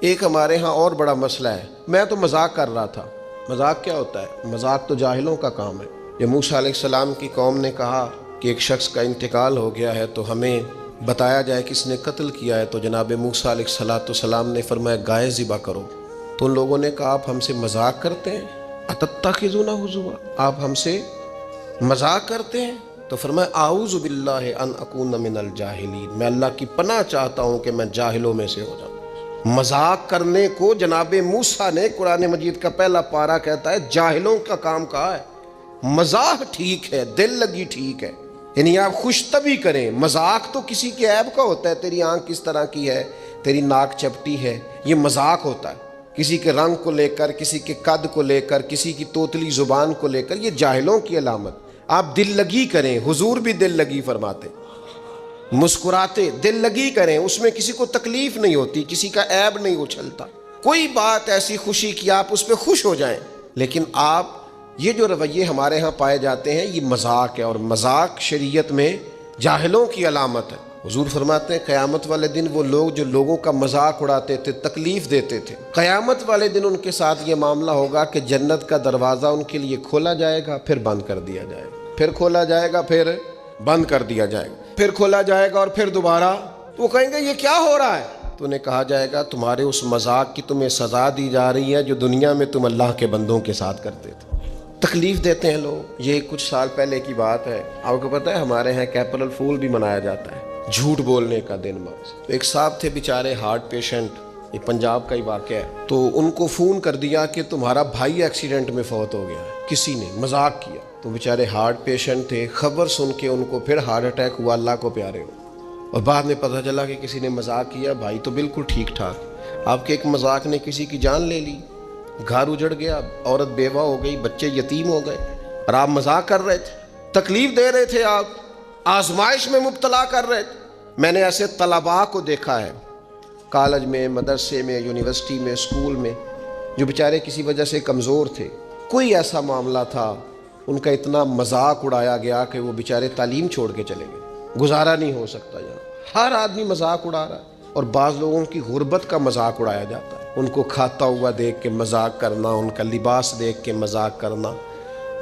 ایک ہمارے ہاں اور بڑا مسئلہ ہے، میں تو مذاق کر رہا تھا۔ مذاق کیا ہوتا ہے؟ مذاق تو جاہلوں کا کام ہے۔ جب موسیٰ علیہ السلام کی قوم نے کہا کہ ایک شخص کا انتقال ہو گیا ہے تو ہمیں بتایا جائے کس نے قتل کیا ہے، تو جناب موسیٰ علیہ السلام نے فرمایا گائے ذبح کرو۔ تو ان لوگوں نے کہا آپ ہم سے مذاق کرتے ہیں، اتتخذونہ ہزوا، آپ ہم سے مذاق کرتے ہیں؟ تو فرمایا اعوذ باللہ ان اکون من الجاہلین، میں اللہ کی پناہ چاہتا ہوں کہ میں جاہلوں میں سے ہو جاؤں۔ مذاق کرنے کو جناب موسیٰ نے قرآن مجید کا پہلا پارہ کہتا ہے جاہلوں کا کام کہا ہے۔ مذاق ٹھیک ہے، دل لگی ٹھیک ہے، یعنی آپ خوش طبعی کریں۔ مذاق تو کسی کے عیب کا ہوتا ہے، تیری آنکھ کس طرح کی ہے، تیری ناک چپٹی ہے، یہ مذاق ہوتا ہے۔ کسی کے رنگ کو لے کر، کسی کے قد کو لے کر، کسی کی توتلی زبان کو لے کر، یہ جاہلوں کی علامت۔ آپ دل لگی کریں، حضور بھی دل لگی فرماتے، مسکراتے دل لگی کریں، اس میں کسی کو تکلیف نہیں ہوتی، کسی کا عیب نہیں اچھلتا، کوئی بات ایسی خوشی کی آپ اس پہ خوش ہو جائیں۔ لیکن آپ یہ جو رویے ہمارے ہاں پائے جاتے ہیں یہ مذاق ہے، اور مذاق شریعت میں جاہلوں کی علامت ہے۔ حضور فرماتے ہیں قیامت والے دن وہ لوگ جو لوگوں کا مذاق اڑاتے تھے، تکلیف دیتے تھے، قیامت والے دن ان کے ساتھ یہ معاملہ ہوگا کہ جنت کا دروازہ ان کے لیے کھولا جائے گا، پھر بند کر دیا جائے گا، پھر کھولا جائے گا، پھر بند کر دیا جائے گا، پھر کھولا جائے گا، اور پھر دوبارہ۔ وہ کہیں گے یہ کیا ہو رہا ہے؟ تو انہیں کہا جائے گا تمہارے اس مذاق کی تمہیں سزا دی جا رہی ہے جو دنیا میں تم اللہ کے بندوں کے ساتھ کرتے تھے۔ تکلیف دیتے ہیں لوگ۔ یہ کچھ سال پہلے کی بات ہے، آپ کو پتہ ہے ہمارے ہاں اپریل فول بھی منایا جاتا ہے، جھوٹ بولنے کا دن۔ ایک صاحب تھے بیچارے ہارٹ پیشنٹ، یہ پنجاب کا ہی واقعہ ہے، تو ان کو فون کر دیا کہ تمہارا بھائی ایکسیڈنٹ میں فوت ہو گیا ہے، کسی نے مذاق کیا۔ تو بیچارے ہارٹ پیشنٹ تھے، خبر سن کے ان کو پھر ہارٹ اٹیک ہوا، اللہ کو پیارے ہو، اور بعد میں پتہ چلا کہ کسی نے مذاق کیا، بھائی تو بالکل ٹھیک ٹھاک، آپ کے ایک مذاق نے کسی کی جان لے لی، گھر اجڑ گیا، عورت بیوہ ہو گئی، بچے یتیم ہو گئے، اور آپ مذاق کر رہے تھے، تکلیف دے رہے تھے، آپ آزمائش میں مبتلا کر رہے تھے۔ میں نے ایسے طلباء کو دیکھا ہے کالج میں، مدرسے میں، یونیورسٹی میں، اسکول میں، جو بیچارے کسی وجہ سے کمزور تھے، کوئی ایسا معاملہ تھا ان کا اتنا مذاق اڑایا گیا کہ وہ بیچارے تعلیم چھوڑ کے چلے گئے، گزارا نہیں ہو سکتا یہاں، ہر آدمی مذاق اڑا رہا ہے۔ اور بعض لوگوں کی غربت کا مذاق اڑایا جاتا ہے، ان کو کھاتا ہوا دیکھ کے مذاق کرنا، ان کا لباس دیکھ کے مذاق کرنا،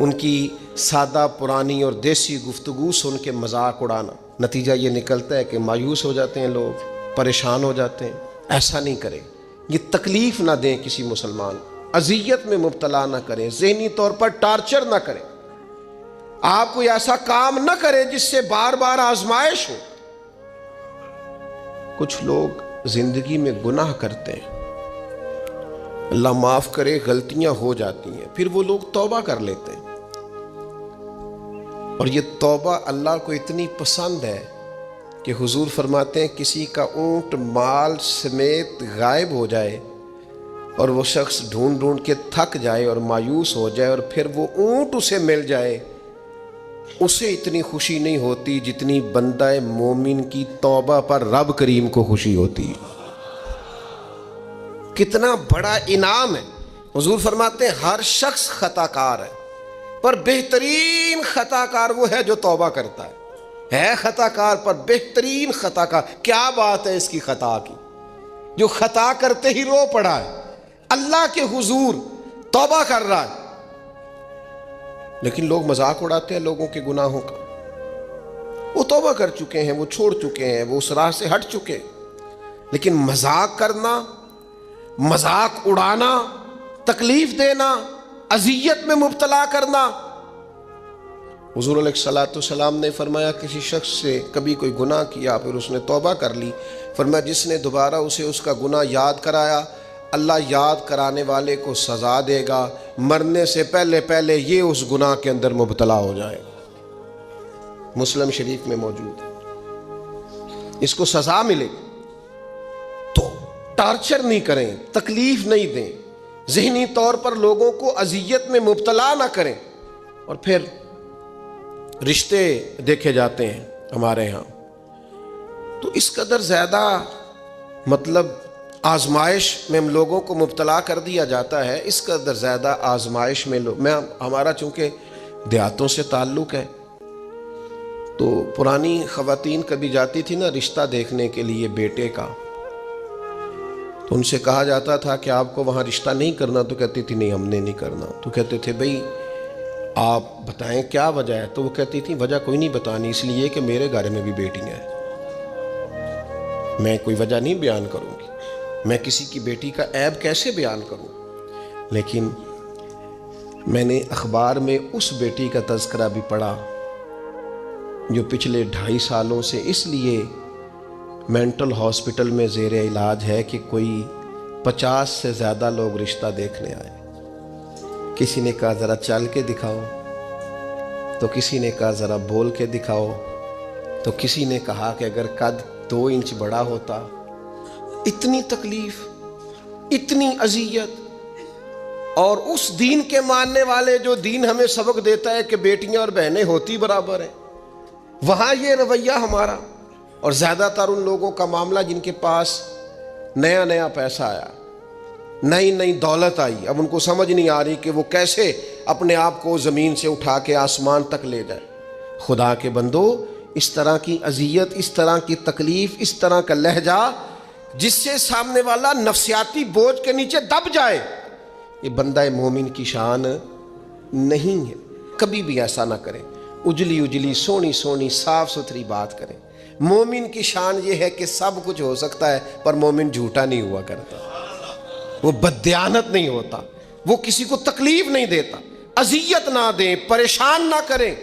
ان کی سادہ پرانی اور دیسی گفتگو سن کے مذاق اڑانا۔ نتیجہ یہ نکلتا ہے کہ مایوس ہو جاتے ہیں لوگ، پریشان ہو جاتے ہیں۔ ایسا نہیں کریں، یہ تکلیف نہ دیں کسی مسلمان، اذیت میں مبتلا نہ کریں، ذہنی طور پر ٹارچر نہ کریں، آپ کوئی ایسا کام نہ کریں جس سے بار بار آزمائش ہو۔ کچھ لوگ زندگی میں گناہ کرتے ہیں، اللہ معاف کرے، غلطیاں ہو جاتی ہیں، پھر وہ لوگ توبہ کر لیتے ہیں، اور یہ توبہ اللہ کو اتنی پسند ہے کہ حضور فرماتے ہیں کسی کا اونٹ مال سمیت غائب ہو جائے اور وہ شخص ڈھونڈ ڈھونڈ کے تھک جائے اور مایوس ہو جائے، اور پھر وہ اونٹ اسے مل جائے، اسے اتنی خوشی نہیں ہوتی جتنی بندہ مومن کی توبہ پر رب کریم کو خوشی ہوتی ہے۔ کتنا بڑا انعام ہے۔ حضور فرماتے ہیں ہر شخص خطا کار ہے، پر بہترین خطا کار وہ ہے جو توبہ کرتا ہے خطا کار پر بہترین خطا کار۔ کیا بات ہے اس کی خطا کی، جو خطا کرتے ہی رو پڑا ہے، اللہ کے حضور توبہ کر رہا ہے۔ لیکن لوگ مذاق اڑاتے ہیں لوگوں کے گناہوں کا، وہ توبہ کر چکے ہیں، وہ چھوڑ چکے ہیں، وہ اس راہ سے ہٹ چکے ہیں۔ لیکن مذاق کرنا، مذاق اڑانا، تکلیف دینا، اذیت میں مبتلا کرنا۔ حضور علیہ السلام نے فرمایا کسی شخص سے کبھی کوئی گناہ کیا پھر اس نے توبہ کر لی، فرمایا جس نے دوبارہ اسے اس کا گناہ یاد کرایا، اللہ یاد کرانے والے کو سزا دے گا، مرنے سے پہلے پہلے یہ اس گناہ کے اندر مبتلا ہو جائے گا۔ مسلم شریف میں موجود ہے، اس کو سزا ملے گی۔ تو ٹارچر نہیں کریں، تکلیف نہیں دیں، ذہنی طور پر لوگوں کو اذیت میں مبتلا نہ کریں۔ اور پھر رشتے دیکھے جاتے ہیں ہمارے ہاں، تو اس قدر زیادہ مطلب آزمائش میں ہم لوگوں کو مبتلا کر دیا جاتا ہے، اس قدر زیادہ آزمائش میں ہمارا چونکہ دیہاتوں سے تعلق ہے، تو پرانی خواتین کبھی جاتی تھی نا رشتہ دیکھنے کے لیے بیٹے کا، تو ان سے کہا جاتا تھا کہ آپ کو وہاں رشتہ نہیں کرنا، تو کہتی تھی نہیں ہم نے نہیں کرنا۔ تو کہتے تھے بھئی آپ بتائیں کیا وجہ ہے؟ تو وہ کہتی تھی وجہ کوئی نہیں بتانی، اس لیے کہ میرے گھر میں بھی بیٹیاں ہیں، میں کوئی وجہ نہیں بیان کروں گی، میں کسی کی بیٹی کا عیب کیسے بیان کروں۔ لیکن میں نے اخبار میں اس بیٹی کا تذکرہ بھی پڑھا جو پچھلے 2.5 سالوں سے اس لیے مینٹل ہاسپٹل میں زیر علاج ہے کہ کوئی 50 سے زیادہ لوگ رشتہ دیکھنے آئے۔ کسی نے کہا ذرا چل کے دکھاؤ، تو کسی نے کہا ذرا بول کے دکھاؤ، تو کسی نے کہا کہ اگر قد 2 انچ بڑا ہوتا۔ اتنی تکلیف، اتنی اذیت، اور اس دین کے ماننے والے جو دین ہمیں سبق دیتا ہے کہ بیٹیاں اور بہنیں ہوتی برابر ہیں، وہاں یہ رویہ ہمارا۔ اور زیادہ تر ان لوگوں کا معاملہ جن کے پاس نیا نیا پیسہ آیا، نئی نئی دولت آئی، اب ان کو سمجھ نہیں آ رہی کہ وہ کیسے اپنے آپ کو زمین سے اٹھا کے آسمان تک لے جائے۔ خدا کے بندو، اس طرح کی اذیت، اس طرح کی تکلیف، اس طرح کا لہجہ جس سے سامنے والا نفسیاتی بوجھ کے نیچے دب جائے، یہ بندہ مومن کی شان نہیں ہے۔ کبھی بھی ایسا نہ کریں، اجلی اجلی سونی سونی صاف ستھری بات کریں۔ مومن کی شان یہ ہے کہ سب کچھ ہو سکتا ہے، پر مومن جھوٹا نہیں ہوا کرتا، وہ بددیانت نہیں ہوتا، وہ کسی کو تکلیف نہیں دیتا، اذیت نہ دیں، پریشان نہ کریں۔